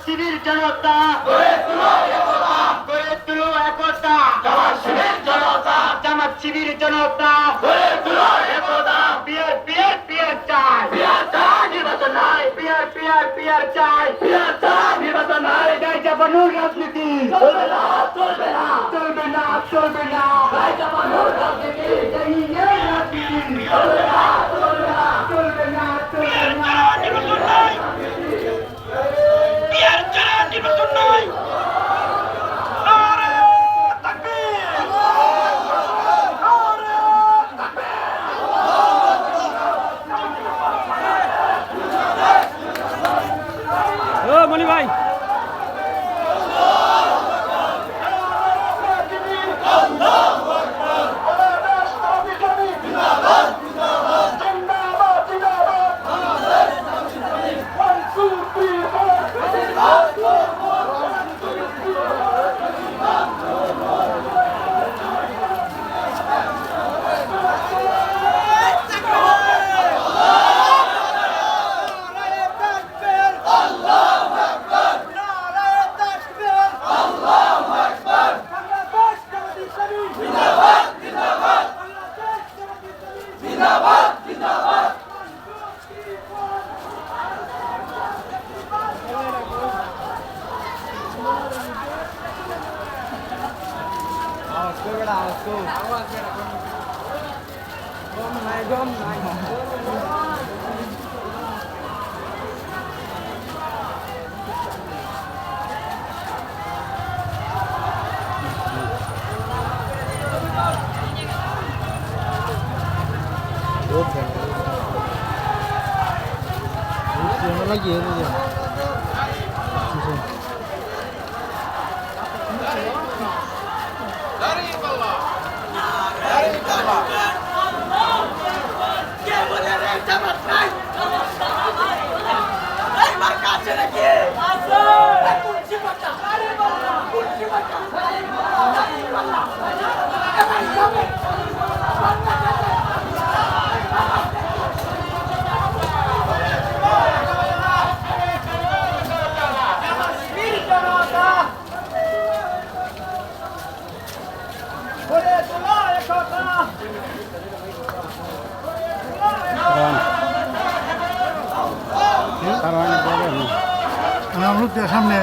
শিবির জনতা গড়ে তুলো একতা, জামাত শিবির জনতা পিয়ার চাই, নির্বাচন নাই, পিয়ার চাই, নির্বাচন নাই, গাই জাপানুর রাজনীতি চলবে না, চলবে না, চলবে না, গাই জাপানুর রাজনীতি রাজনীতি চলবে না, চলবে না, চলবে না, চলবে না, নির্বাচন নাই, পিয়ার চাই, নির্বাচন নাই। মনি ভাই lagi ya dia. Dari bawah. Dari bawah. Dia boleh dapat naik. Dari markas lagi. Masuk. Kunci baca. Dari bawah. Kunci baca. Dari bawah. Dari bawah. আমরা সামনে